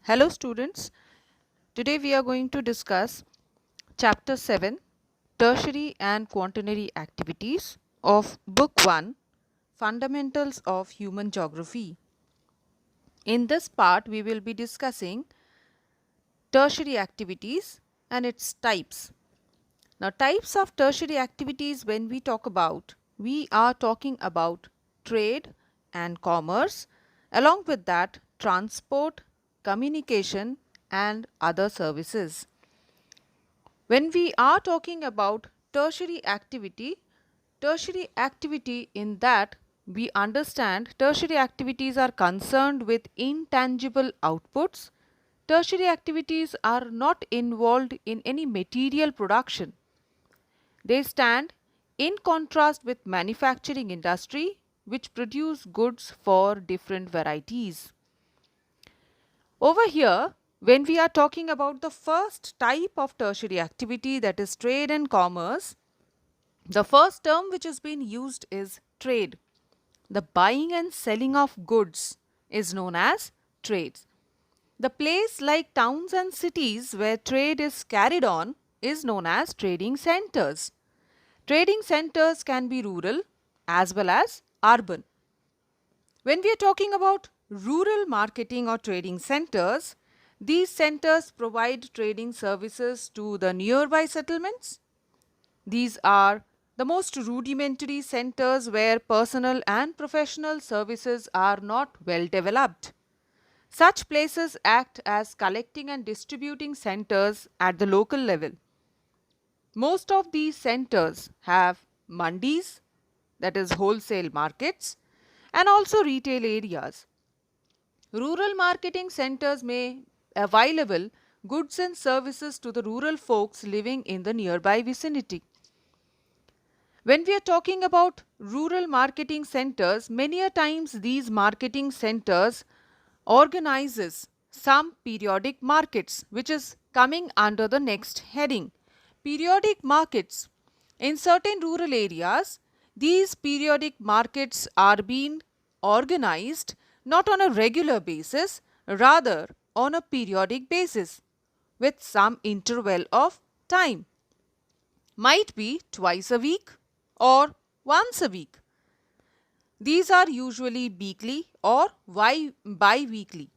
Hello students, today we are going to discuss chapter 7 Tertiary and Quaternary Activities of book 1 Fundamentals of Human Geography. In this part we will be discussing tertiary activities and its types. Now types of tertiary activities when we are talking about trade and commerce, along with that transport, communication and other services. When we are talking about tertiary activity in that we understand tertiary activities are concerned with intangible outputs. Tertiary activities are not involved in any material production. They stand in contrast with manufacturing industry which produce goods for different varieties. Over here, when we are talking about the first type of tertiary activity, that is trade and commerce, the first term which has been used is trade. The buying and selling of goods is known as trades. The place like towns and cities where trade is carried on is known as trading centers. Trading centers can be rural as well as urban. When we are talking about rural marketing or trading centers, these centers provide trading services to the nearby settlements. These are the most rudimentary centers where personal and professional services are not well developed. Such places act as collecting and distributing centers at the local level. Most of these centers have mandis, that is wholesale markets, and also retail areas. Rural marketing centers may available goods and services to the rural folks living in the nearby vicinity. When we are talking about rural marketing centers, many a times these marketing centers organizes some periodic markets, which is coming under the next heading. Periodic markets. In certain rural areas, these periodic markets are being organized not on a regular basis, rather on a periodic basis with some interval of time. Might be twice a week or once a week. These are usually weekly or bi-weekly.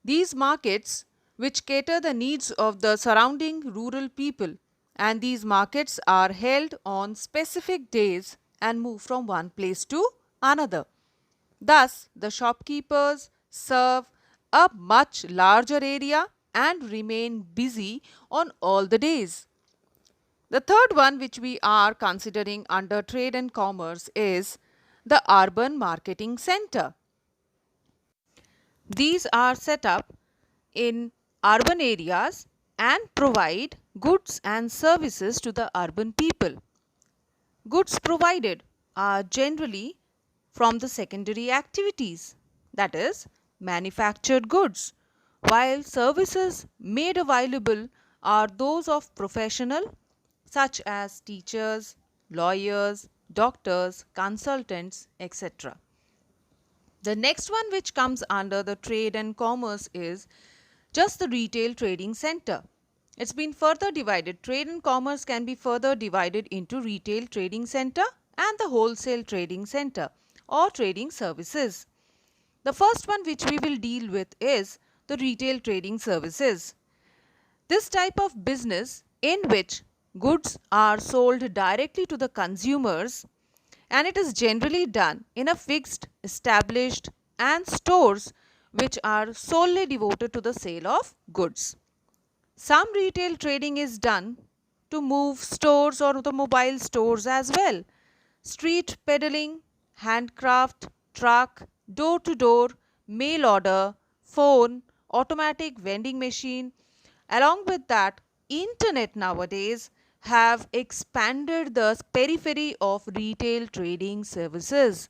These markets which cater the needs of the surrounding rural people, and these markets are held on specific days and move from one place to another. Thus, the shopkeepers serve a much larger area and remain busy on all the days. The third one which we are considering under trade and commerce is the urban marketing center. These are set up in urban areas and provide goods and services to the urban people. Goods provided are generally from the secondary activities, that is, manufactured goods, while services made available are those of professional such as teachers, lawyers, doctors, consultants, etc. The next one which comes under the trade and commerce is just the retail trading center. It's been further divided. Trade and commerce can be further divided into retail trading center and the wholesale trading center or trading services. The first one which we will deal with is the retail trading services. This type of business in which goods are sold directly to the consumers, and it is generally done in a fixed, established and stores which are solely devoted to the sale of goods. Some retail trading is done to move stores or the mobile stores as well. Street peddling, handcraft, truck, door to door, mail order, phone, automatic vending machine. Along with that, internet nowadays have expanded the periphery of retail trading services.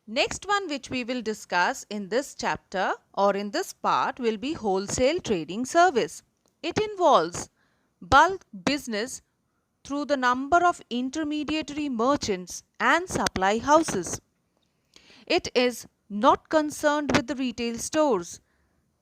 Next one which we will discuss in this chapter or in this part will be wholesale trading service. It involves bulk business through the number of intermediary merchants and supply houses. It is not concerned with the retail stores.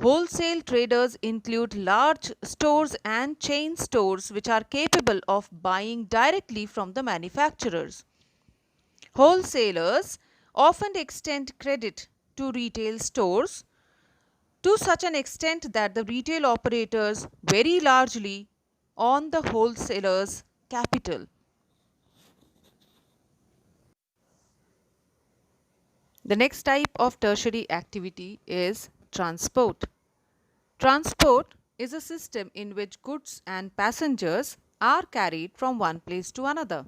Wholesale traders include large stores and chain stores which are capable of buying directly from the manufacturers. Wholesalers often extend credit to retail stores to such an extent that the retail operators very largely on the wholesalers' capital. The next type of tertiary activity is transport. Transport is a system in which goods and passengers are carried from one place to another.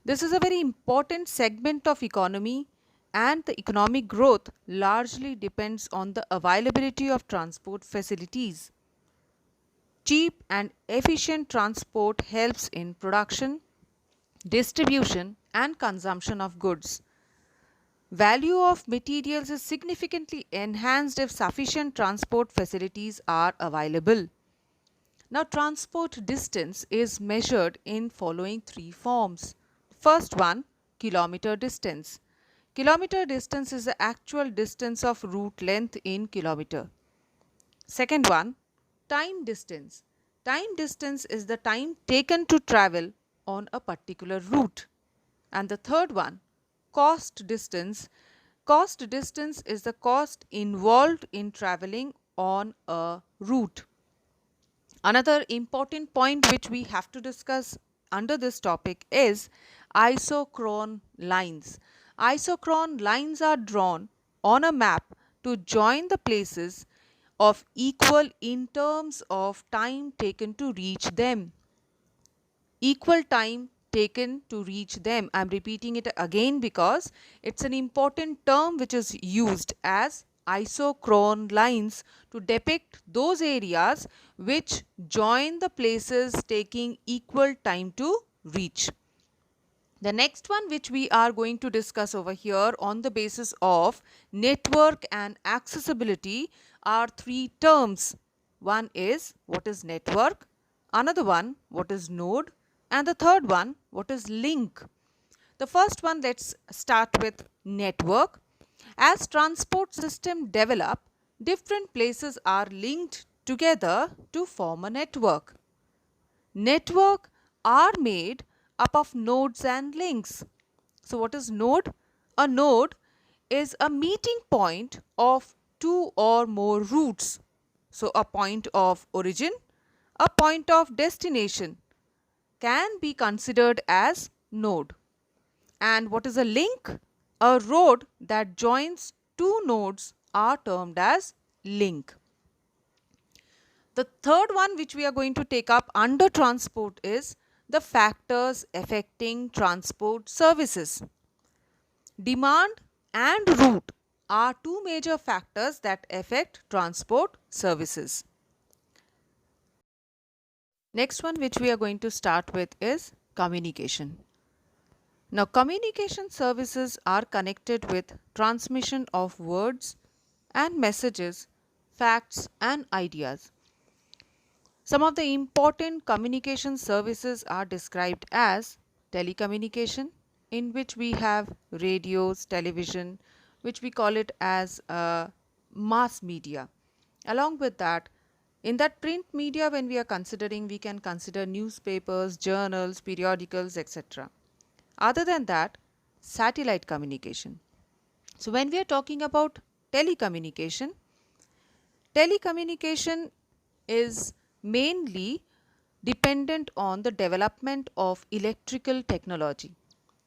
This is a very important segment of economy, and the economic growth largely depends on the availability of transport facilities. Cheap and efficient transport helps in production, distribution and consumption of goods. Value of materials is significantly enhanced if sufficient transport facilities are available. Now, transport distance is measured in following three forms. First one, kilometer distance. Kilometer distance is the actual distance of route length in kilometer. Second one, time distance. Time distance is the time taken to travel on a particular route. And the third one, cost distance. Cost distance is the cost involved in traveling on a route. Another important point which we have to discuss under this topic is isochron lines. Isochron lines are drawn on a map to join the places of equal in terms of time taken to reach them. Equal time taken to reach them. I'm repeating it again because it's an important term which is used as isochron lines to depict those areas which join the places taking equal time to reach. The next one which we are going to discuss over here on the basis of network and accessibility are three terms. One is what is network, another one what is node, and the third one what is link. The first one, let's start with network. As transport system develop, different places are linked together to form a network. Network are made up of nodes and links. So what is node? A node is a meeting point of two or more routes. So a point of origin, a point of destination can be considered as node. And what is a link? A road that joins two nodes are termed as link. The third one which we are going to take up under transport is the factors affecting transport services. Demand and route are two major factors that affect transport services. Next one which we are going to start with is communication. Now, communication services are connected with transmission of words and messages, facts and ideas. Some of the important communication services are described as telecommunication, in which we have radios, television, which we call it as mass media. Along with that, in that print media, when we are considering, we can consider newspapers, journals, periodicals, etc. Other than that, satellite communication. So, when we are talking about telecommunication, telecommunication is mainly dependent on the development of electrical technology.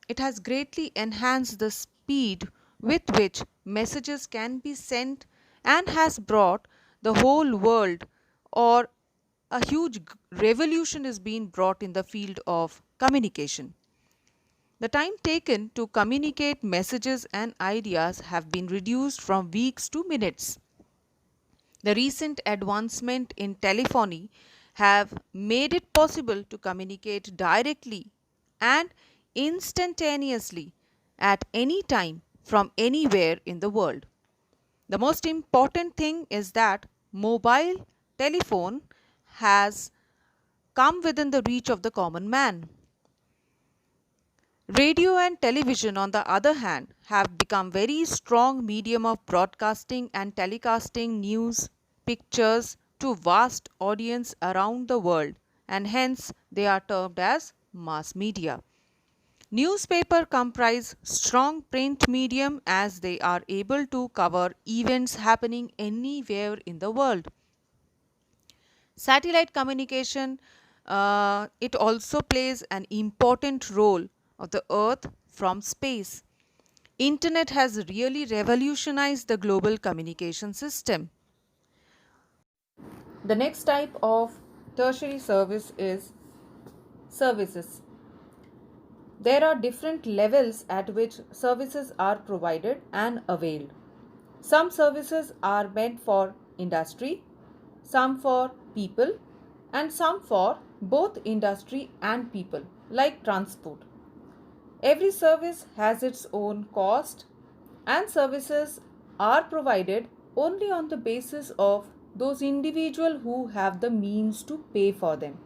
It has greatly enhanced the speed with which messages can be sent and has brought the whole world, or a huge revolution is being brought in the field of communication. The time taken to communicate messages and ideas have been reduced from weeks to minutes. The recent advancement in telephony have made it possible to communicate directly and instantaneously at any time from anywhere in the world. The most important thing is that mobile telephone has come within the reach of the common man. Radio and television, on the other hand, have become very strong medium of broadcasting and telecasting news, pictures to vast audience around the world, and hence they are termed as mass media. Newspaper comprise strong print medium as they are able to cover events happening anywhere in the world. Satellite communication, it also plays an important role of the earth from space. Internet has really revolutionized the global communication system. The next type of tertiary service is services. There are different levels at which services are provided and availed. Some services are meant for industry, some for people, and some for both industry and people, like transport. Every service has its own cost, and services are provided only on the basis of those individuals who have the means to pay for them.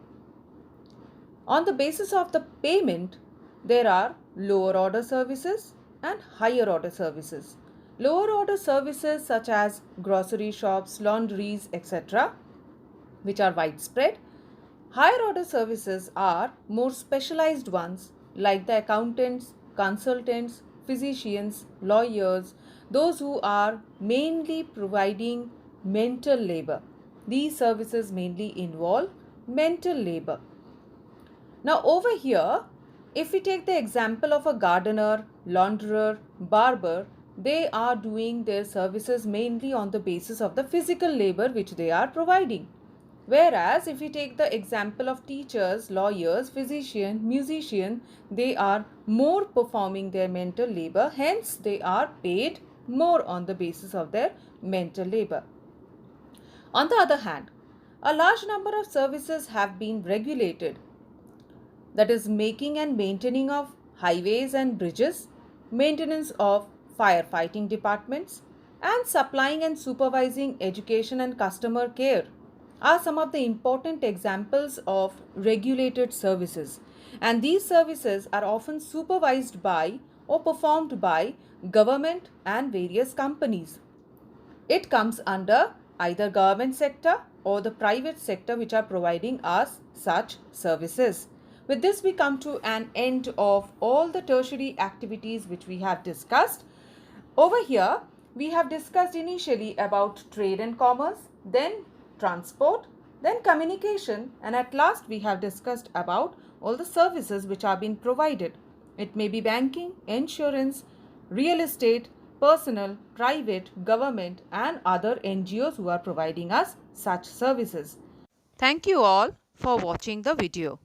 On the basis of the payment, there are lower order services and higher order services. Lower order services such as grocery shops, laundries, etc., which are widespread. Higher order services are more specialized ones like the accountants, consultants, physicians, lawyers, those who are mainly providing mental labor. These services mainly involve mental labor. Now, over here, if we take the example of a gardener, launderer, barber, they are doing their services mainly on the basis of the physical labor which they are providing. Whereas, if we take the example of teachers, lawyers, physician, musician, they are more performing their mental labor, hence, they are paid more on the basis of their mental labor. On the other hand, a large number of services have been regulated, that is making and maintaining of highways and bridges, maintenance of firefighting departments, and supplying and supervising education and customer care are some of the important examples of regulated services. And these services are often supervised by or performed by government and various companies. It comes under either government sector or the private sector which are providing us such services. With this, we come to an end of all the tertiary activities which we have discussed. Over here, we have discussed initially about trade and commerce, then transport, then communication, and at last we have discussed about all the services which are being provided. It may be banking, insurance, real estate, personal, private, government, and other NGOs who are providing us such services. Thank you all for watching the video.